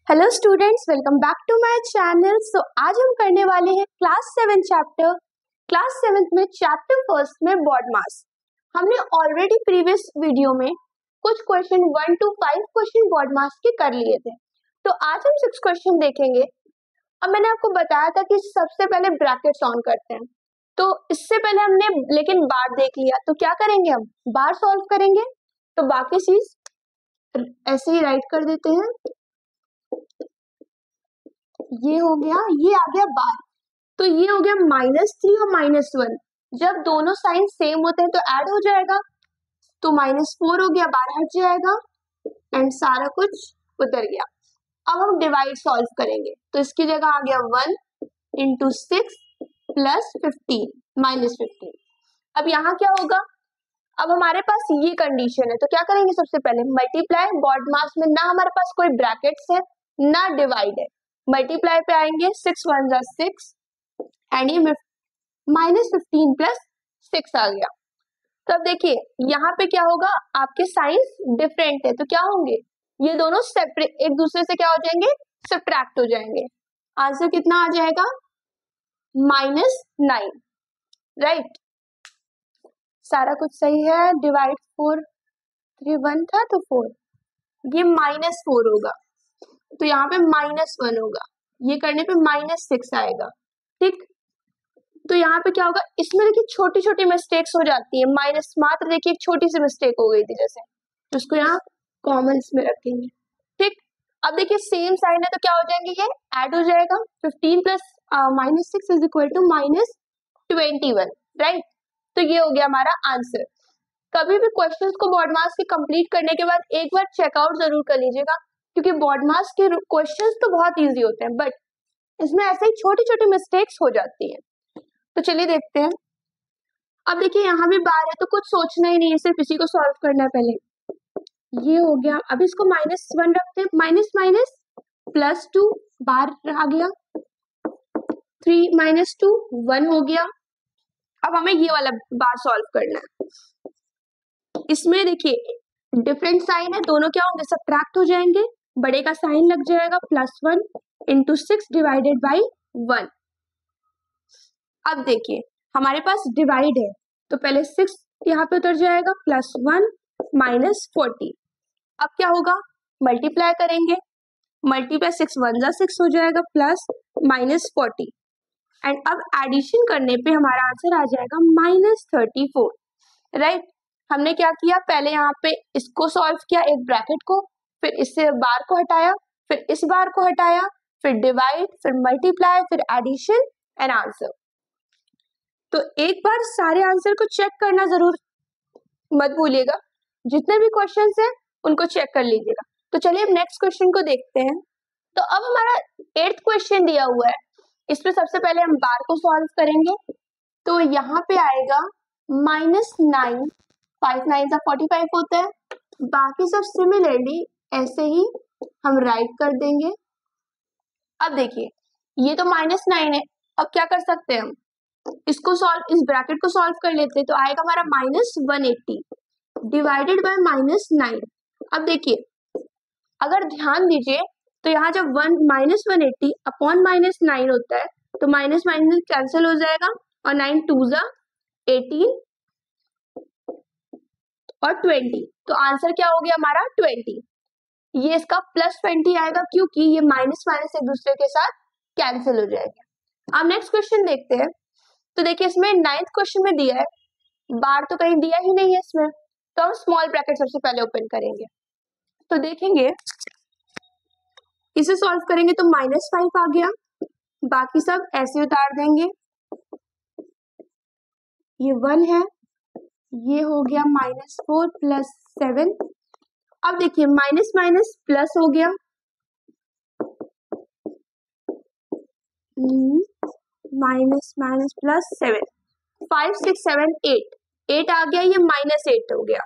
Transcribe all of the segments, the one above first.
Hello students, welcome back to my channel. So आज हम करने वाले हैं क्लास 7 चैप्टर। क्लास 7 में चैप्टर फर्स्ट में बॉड मास। हमने ऑलरेडी प्रीवियस वीडियो में कुछ क्वेश्चन 1 to 5 क्वेश्चन बॉड मास के कर लिए थे, तो आज हम 6 क्वेश्चन देखेंगे। अब मैंने आपको बताया था कि सबसे पहले ब्रैकेट्स ऑन करते हैं, तो इससे पहले हमने लेकिन बार देख लिया, तो क्या करेंगे, हम बार सॉल्व करेंगे। तो बाकी चीज ऐसे ही राइट कर देते हैं। ये हो गया, ये आ गया बार, तो ये हो गया -3 और -1। जब दोनों साइन सेम होते हैं तो ऐड हो जाएगा, तो -4 हो गया, बार हट जाएगा एंड सारा कुछ उतर गया। अब हम डिवाइड सॉल्व करेंगे, तो इसकी जगह आ गया 1 × 6 + 15 -15। अब यहाँ क्या होगा, अब हमारे पास ये कंडीशन है, तो क्या करेंगे, सबसे पहले मल्टीप्लाई। बॉड मास में ना हमारे पास कोई ब्रैकेट्स है ना डिवाइड है, मल्टीप्लाई पे आएंगे, 6 × 1 = 6 एंड ये -15 + 6 आ गया। तो अब देखिए यहाँ पे क्या होगा, आपके साइंस डिफरेंट है, तो क्या होंगे, ये दोनों सेपरेट एक दूसरे से क्या हो जाएंगे, सब्ट्रैक्ट हो जाएंगे। आंसर कितना आ जाएगा, -9, राइट। सारा कुछ सही है। डिवाइड 4 3 1 था तो 4, ये -4 होगा, तो यहाँ पे -1 होगा, ये करने पे -6 आएगा, ठीक। तो यहाँ पे क्या होगा, इसमें देखिए छोटी छोटी मिस्टेक्स हो जाती है, माइनस मात्र देखिए एक छोटी सी मिस्टेक हो गई थी जैसे, तो उसको यहाँ कॉमन्स में रखेंगे, ठीक। अब देखिए सेम साइन है तो क्या हो जाएंगे, ये ऐड हो जाएगा, 15 + -6 = -21, राइट। तो ये हो गया हमारा आंसर। कभी भी क्वेश्चंस को बॉड मास के कंप्लीट करने के बाद एक बार चेकआउट जरूर कर लीजिएगा, क्योंकि बॉड मास के क्वेश्चंस तो बहुत इजी होते हैं, बट इसमें ऐसे ही छोटी छोटी मिस्टेक्स हो जाती हैं। तो चलिए देखते हैं। अब देखिए यहाँ भी बार है, तो कुछ सोचना ही नहीं है, सिर्फ इसी को सॉल्व करना है पहले। ये हो गया, अब इसको -1 रखते हैं, माइनस माइनस +2 बार आ गया, 3 - 2 1 हो गया। अब हमें ये वाला बार सॉल्व करना है। इसमें देखिए डिफरेंट साइन है, दोनों क्या होंगे, सब्ट्रैक्ट हो जाएंगे, बड़े का साइन लग जाएगा, +1 × 6 / 1। अब देखिए हमारे पास डिवाइड है, तो पहले 6 यहाँ पे उतर जाएगा, +1 -40। अब क्या होगा, मल्टीप्लाई करेंगे, मल्टीप्लाई 6 × 1 = 6 हो जाएगा, प्लस -40 एंड अब एडिशन करने पे हमारा आंसर आ जाएगा -34, राइट। हमने क्या किया, पहले यहाँ पे इसको सॉल्व किया, एक ब्रैकेट को, फिर इससे बार को हटाया, फिर इस बार को हटाया, फिर डिवाइड, फिर मल्टीप्लाई, फिर एडिशन एंड आंसर। तो एक बार सारे आंसर को चेक करना जरूर मत भूलिएगा, जितने भी क्वेश्चंस हैं उनको चेक कर लीजिएगा। तो चलिए अब नेक्स्ट क्वेश्चन को देखते हैं। तो अब हमारा 8th क्वेश्चन दिया हुआ है, इसमें सबसे पहले हम बार को सॉल्व करेंगे, तो यहाँ पे आएगा -9, 5 × 9 = 45 होता है। बाकी सब सिमिलरली ऐसे ही हम राइट कर देंगे। अब देखिए ये तो -9 है, अब क्या कर सकते हैं, हम इसको सॉल्व, इस ब्रैकेट को सॉल्व कर लेते हैं, तो आएगा हमारा -180 डिवाइडेड बाय -9। अब देखिए अगर ध्यान दीजिए, तो यहाँ जब -180 अपॉन -9 होता है, तो माइनस माइनस कैंसिल हो जाएगा, और 9 × 2 = 18 और 20, तो आंसर क्या हो गया हमारा 20। ये इसका +20 आएगा, क्योंकि ये माइनस माइनस एक दूसरे के साथ कैंसिल हो जाएगा। अब नेक्स्ट क्वेश्चन देखते हैं। तो देखिए इसमें 9th क्वेश्चन में दिया है, बार तो कहीं दिया ही नहीं है इसमें, तो हम स्मॉल ब्रैकेट सबसे पहले ओपन करेंगे, तो देखेंगे इसे सॉल्व करेंगे तो -5 आ गया, बाकी सब ऐसे उतार देंगे, ये 1 है, ये हो गया -4 + 7। अब देखिए माइनस माइनस प्लस हो गया, माइनस माइनस +7, 5 6 7 8 आ गया, ये -8 हो गया।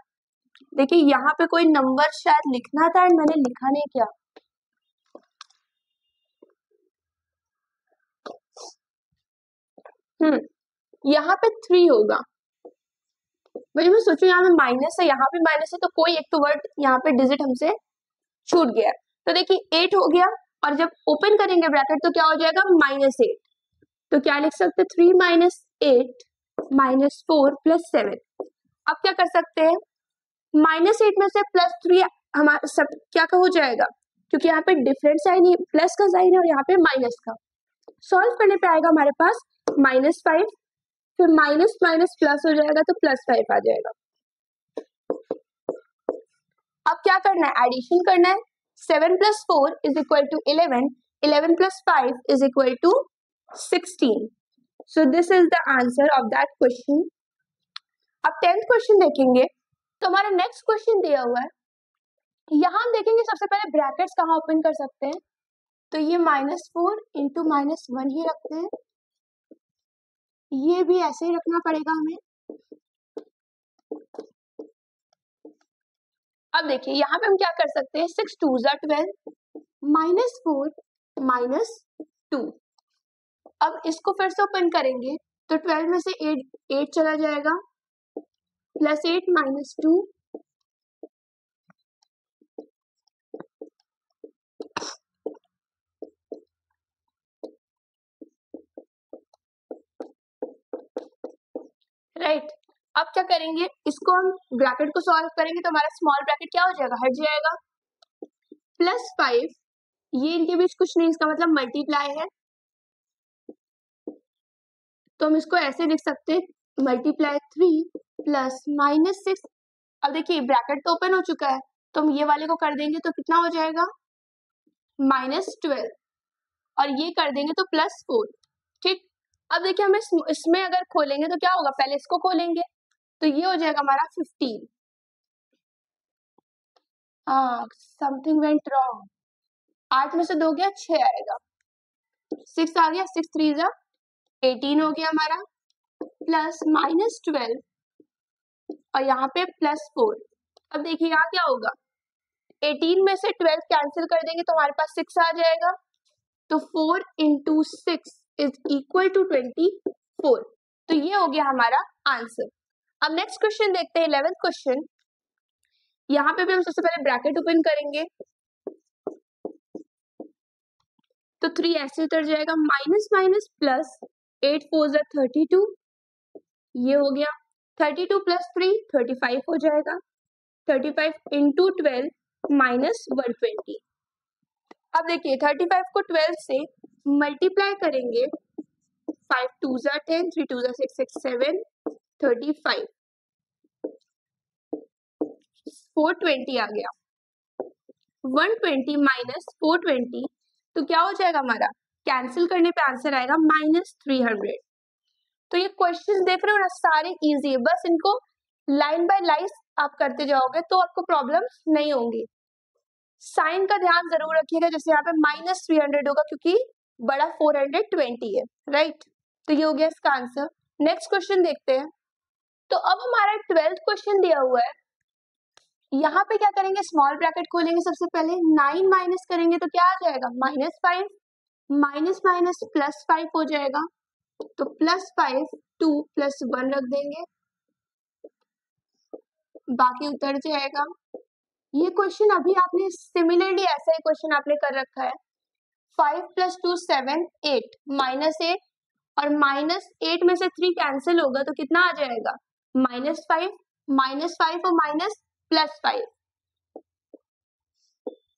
देखिए यहाँ पे कोई नंबर शायद लिखना था, मैंने लिखा नहीं, क्या यहाँ पे 3 होगा, वही मैं सोचू, यहाँ पे माइनस है, यहाँ पे माइनस है, तो कोई एक तो वर्ड यहाँ पे डिजिट हमसे छूट गया। तो देखिए 8 हो गया, और जब ओपन करेंगे ब्रैकेट तो क्या हो जाएगा -8। तो क्या लिख सकते हैं 3 - 8 -4 + 7। अब क्या कर सकते हैं -8 में से +3 हमारा सब क्या का हो जाएगा क्योंकि यहाँ पे डिफरेंट साइन है प्लस का साइन है और यहाँ पे माइनस का। सॉल्व करने पे आएगा हमारे पास -5 फिर माइनस माइनस प्लस हो जाएगा तो +5 आ जाएगा। अब क्या करना है एडिशन करना है 7 + 4 = 11 11 + 5 = 16। So this is the answer of that question. अब 10th क्वेश्चन देखेंगे तो हमारा नेक्स्ट क्वेश्चन दिया हुआ है। यहाँ हम देखेंगे सबसे पहले ब्रैकेट्स कहाँ ओपन कर सकते हैं तो ये -4 × -1 ही रखते हैं, ये भी ऐसे ही रखना पड़ेगा हमें। अब देखिए यहाँ पे हम क्या कर सकते हैं 6 × 2 = 12 -4 -2। अब इसको फिर से ओपन करेंगे तो 12 में से 8 चला जाएगा +8 - 2 राइट। अब क्या करेंगे इसको हम ब्रैकेट को सॉल्व करेंगे तो हमारा स्मॉल ब्रैकेट क्या हो जाएगा हट जाएगा +5 ये इनके बीच कुछ नहीं इसका मतलब मल्टीप्लाई है तो हम इसको ऐसे लिख सकते हैं ×3 + -6। अब देखिए ब्रैकेट तो ओपन हो चुका है तो हम ये वाले को कर देंगे तो कितना हो जाएगा -12 और ये कर देंगे तो +4। ठीक। अब देखिए हम इसमें अगर खोलेंगे तो क्या होगा पहले इसको खोलेंगे तो ये हो जाएगा हमारा 15। Something went wrong. 8 में से 2 गया 6 आएगा 6 आ गया 6 3 = 18 हो गया हमारा प्लस -12 और यहाँ पे +4। अब देखिए यहाँ क्या होगा 18 में से 12 कैंसिल कर देंगे तो हमारे पास 6 आ जाएगा तो 4 × 6 = 24। तो ये हो गया हमारा आंसर। अब नेक्स्ट क्वेश्चन देखते हैं 11th क्वेश्चन। यहाँ पे भी हम सबसे पहले ब्रैकेट ओपन करेंगे तो 3 ऐसे उतर जाएगा माइनस माइनस प्लस 8 4 = 32 ये हो गया 32 + 3 35 हो जाएगा 35 × 12 -120। अब देखिए 35 को 12 से मल्टीप्लाई करेंगे 5 2 = 10 3 2 = 6 6 7 35 420 आ गया 120 - 420 तो क्या हो जाएगा हमारा कैंसिल करने पे आंसर आएगा -300। तो ये क्वेश्चंस देख रहे हो ना सारे इजी है, बस इनको लाइन बाय लाइन आप करते जाओगे तो आपको प्रॉब्लम्स नहीं होंगी। साइन का ध्यान जरूर रखिएगा जैसे यहाँ पे -300 होगा क्योंकि बड़ा 420 है राइट। तो ये हो गया इसका आंसर। नेक्स्ट क्वेश्चन देखते हैं। तो अब हमारा 12th क्वेश्चन दिया हुआ है। यहाँ पे क्या करेंगे स्मॉल ब्रैकेट खोलेंगे सबसे पहले 9 माइनस करेंगे तो क्या आ जाएगा -5 माइनस माइनस +5 हो जाएगा तो +5 2 + 1 रख देंगे बाकी उतर जाएगा। ये क्वेश्चन अभी आपने सिमिलरली ऐसा ही क्वेश्चन आपने कर रखा है 5 + 2 7 8 -8 और -8 में से 3 कैंसिल होगा तो कितना आ जाएगा -5 -5 और +5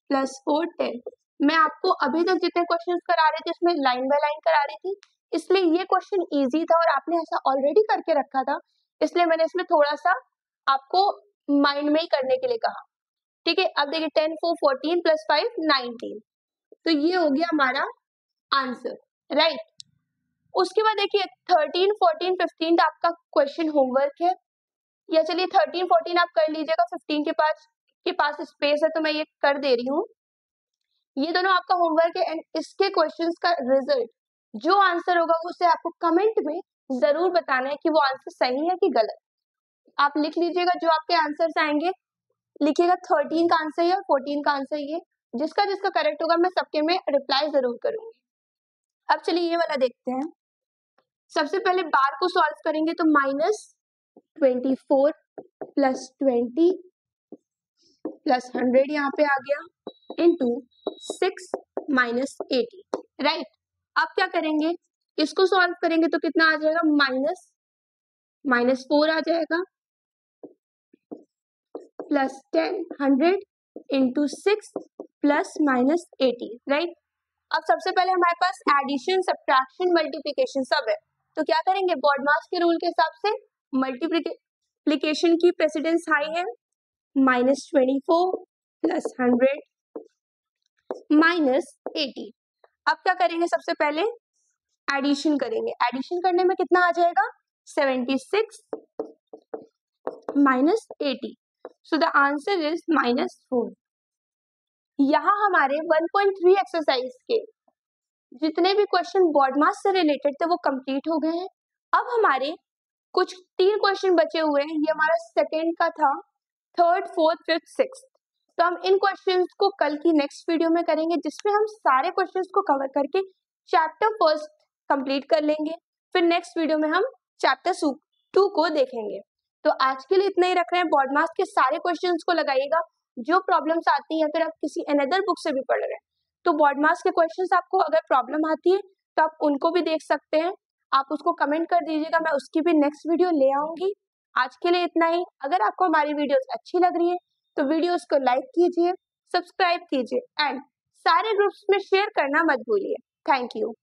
+4 10। मैं आपको अभी तक जितने क्वेश्चंस करा रही थी उसमें लाइन बाय लाइन करा रही थी इसलिए ये क्वेश्चन इजी था और आपने ऐसा ऑलरेडी करके रखा था इसलिए मैंने इसमें थोड़ा सा आपको माइंड में ही करने के लिए कहा। ठीक है। अब देखिए 10 4 14 + 5 19 तो ये हो गया हमारा आंसर राइट। उसके बाद देखिए 13 14 15 का आपका क्वेश्चन होमवर्क है या चलिए 13 14 आप कर लीजिएगा 15 के पास स्पेस है तो मैं ये कर दे रही हूँ। ये दोनों आपका होमवर्क है एंड इसके क्वेश्चंस का रिजल्ट जो आंसर होगा उसे आपको कमेंट में जरूर बताना है कि वो आंसर सही है कि गलत। आप लिख लीजिएगा जो आपके आंसर्स आएंगे लिखिएगा 13 का आंसर है और 14 का आंसर ये जिसका जिसका करेक्ट होगा मैं सबके में रिप्लाई जरूर करूंगी। अब चलिए ये वाला देखते हैं। सबसे पहले बार को सॉल्व करेंगे तो -24 + 20 + 100 यहाँ पे आ गया इंटू 6 -80, राइट। अब क्या करेंगे, इसको सॉल्व करेंगे तो कितना आ जाएगा, -4 आ जाएगा, प्लस 10 100 इंटू 6 प्लस -80, राइट। अब सबसे पहले हमारे पास एडिशन, सब्ट्रैक्शन, मल्टीप्लिकेशन सब है, तो क्या करेंगे, बॉडमास के रूल के हिसाब से मल्टीप्लिकेशन की प्रेसिडेंस हाई है, -24 प्लस 100 -80। अब क्या करेंगे, सबसे पहले एडिशन करेंगे, एडिशन करने में कितना आ जाएगा, 76 -80, सो द आंसर इज -4। यहाँ हमारे 1.3 एक्सरसाइज के जितने भी क्वेश्चन बॉडमास से रिलेटेड थे वो कंप्लीट हो गए हैं। अब हमारे कुछ 3 क्वेश्चन बचे हुए हैं, ये हमारा सेकेंड का था, थर्ड, फोर्थ, फिफ्थ, सिक्स्थ। तो हम इन क्वेश्चंस को कल की नेक्स्ट वीडियो में करेंगे, जिसमें हम सारे क्वेश्चंस को कवर करके चैप्टर फर्स्ट कंप्लीट कर लेंगे। फिर नेक्स्ट वीडियो में हम चैप्टर 2 को देखेंगे। तो आज के लिए इतना ही रख रहे हैं। बॉडमास के सारे क्वेश्चंस को लगाइएगा, जो प्रॉब्लम्स आती हैं, फिर आप किसी अनदर बुक से भी पढ़ रहे हैं तो बॉडमास के क्वेश्चंस आपको अगर प्रॉब्लम आती है तो आप उनको भी देख सकते हैं। आप उसको कमेंट कर दीजिएगा, मैं उसकी भी नेक्स्ट वीडियो ले आऊंगी। आज के लिए इतना ही। अगर आपको हमारी वीडियोस अच्छी लग रही है तो वीडियोस को लाइक कीजिए, सब्सक्राइब कीजिए एंड सारे ग्रुप्स में शेयर करना मत भूलिए। Thank you.